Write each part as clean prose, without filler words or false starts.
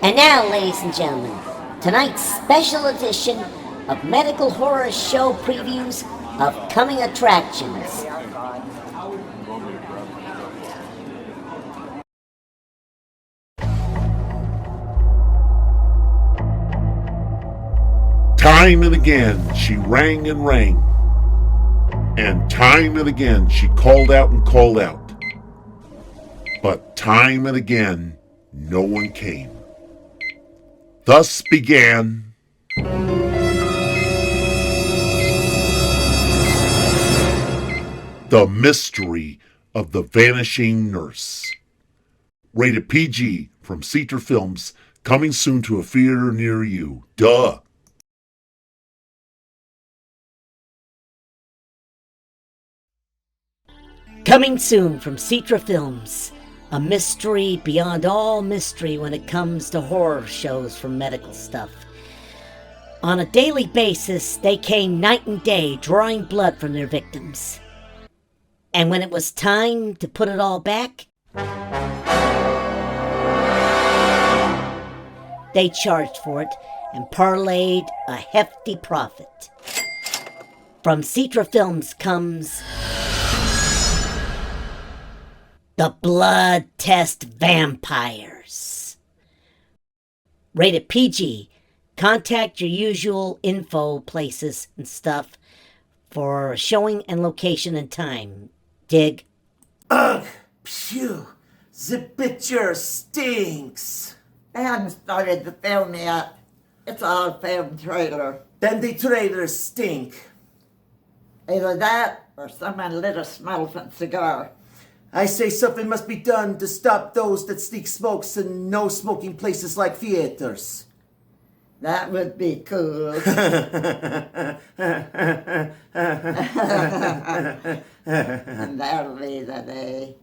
And now, ladies and gentlemen, tonight's special edition of Medical Horror Show previews of coming attractions. Time and again she rang and rang, and time and again she called out and called out. But time and again no one came. Thus began the mystery of the vanishing nurse. Rated PG from satire Films, coming soon to a theater near you. Duh! Coming soon from Citra Films, a mystery beyond all mystery when it comes to horror shows from medical stuff. On a daily basis, they came night and day drawing blood from their victims. And when it was time to put it all back, they charged for it and parlayed a hefty profit. From Citra Films comes The Blood Test Vampires. Rated PG. Contact your usual info places and stuff for showing and location and time. Dig? Ugh! Phew! The picture stinks! They hadn't started the film yet. It's all film trailer. Then the trailers stink. Either that or someone lit a smoking cigar. I say something must be done to stop those that sneak smokes in no smoking places like theaters. That would be cool. And that'll be the day.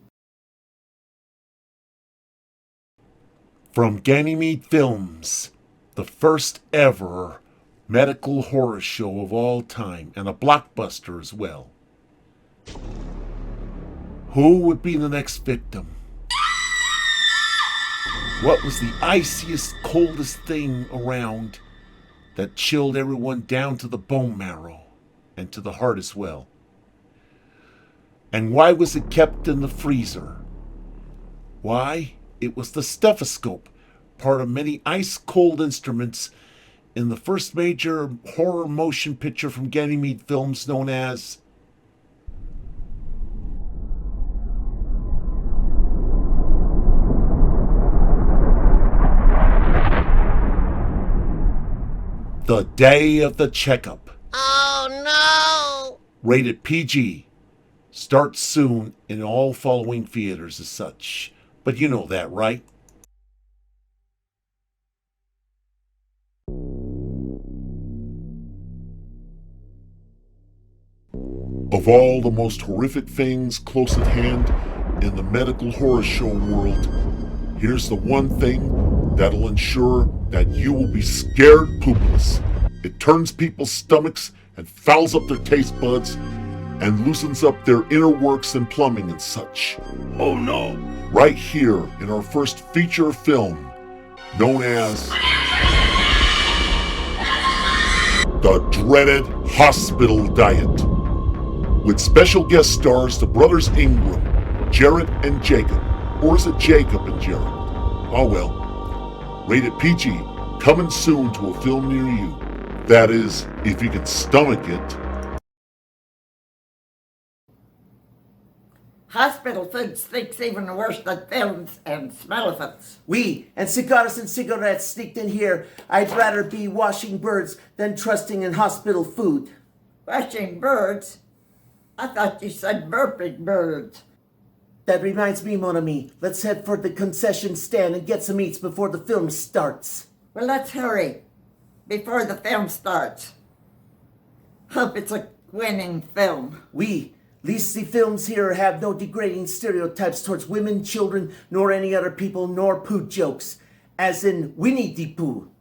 From Ganymede Films, the first ever medical horror show of all time, and a blockbuster as well. Who would be the next victim? What was the iciest, coldest thing around that chilled everyone down to the bone marrow and to the heart as well? And why was it kept in the freezer? Why? It was the stethoscope, part of many ice-cold instruments in the first major horror motion picture from Ganymede Films known as The Day of the Checkup. Oh no! Rated PG. Starts soon in all following theaters as such. But you know that, right? Of all the most horrific things close at hand in the medical horror show world, here's the one thing that'll ensure that you will be scared poopless. It turns people's stomachs and fouls up their taste buds and loosens up their inner works and plumbing and such. Oh no! Right here in our first feature film, known as the dreaded Hospital Diet. With special guest stars the brothers Ingram, Jarrett and Jacob. Or is it Jacob and Jarrett? Oh well. Rated PG, coming soon to a film near you. That is, if you can stomach it. Hospital food stinks even worse than films and smell-o-fits. And cigars and cigarettes sneaked in here. I'd rather be washing birds than trusting in hospital food. Washing birds? I thought you said burping birds. That reminds me, mon ami. Let's head for the concession stand and get some eats before the film starts. Well, let's hurry before the film starts. Hope it's a winning film. Least the films here have no degrading stereotypes towards women, children, nor any other people, nor poo jokes. As in Winnie the Pooh.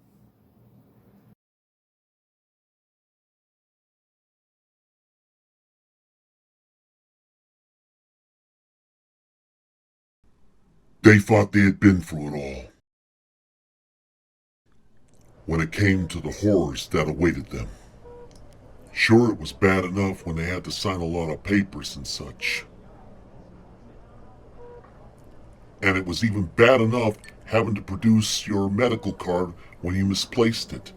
They thought they had been through it all. when it came to the horrors that awaited them. Sure, it was bad enough when they had to sign a lot of papers and such. And it was even bad enough having to produce your medical card when you misplaced it.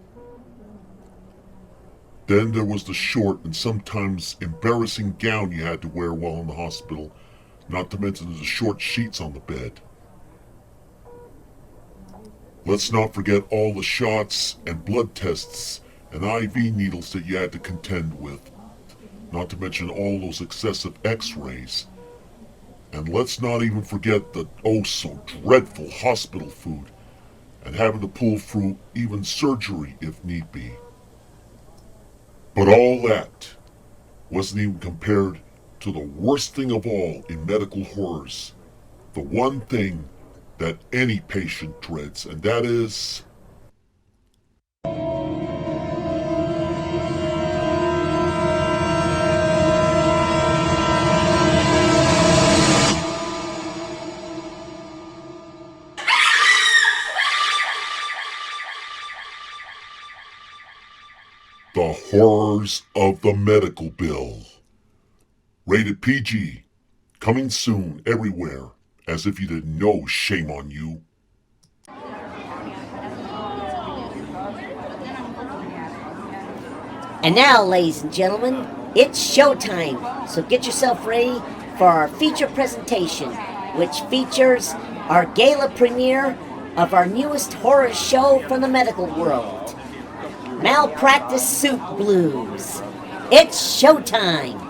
Then there was the short and sometimes embarrassing gown you had to wear while in the hospital, not to mention the short sheets on the bed. Let's not forget all the shots and blood tests and IV needles that you had to contend with, not to mention all those excessive x-rays. And let's not even forget the oh-so-dreadful hospital food, and having to pull through even surgery if need be. But all that wasn't even compared to the worst thing of all in medical horrors, the one thing that any patient dreads, and that is... the horrors of the medical bill. Rated PG. Coming soon everywhere. As if you didn't know, shame on you. And now, ladies and gentlemen, it's showtime. So get yourself ready for our feature presentation, which features our gala premiere of our newest horror show from the medical world, Malpractice Suit Blues. It's showtime.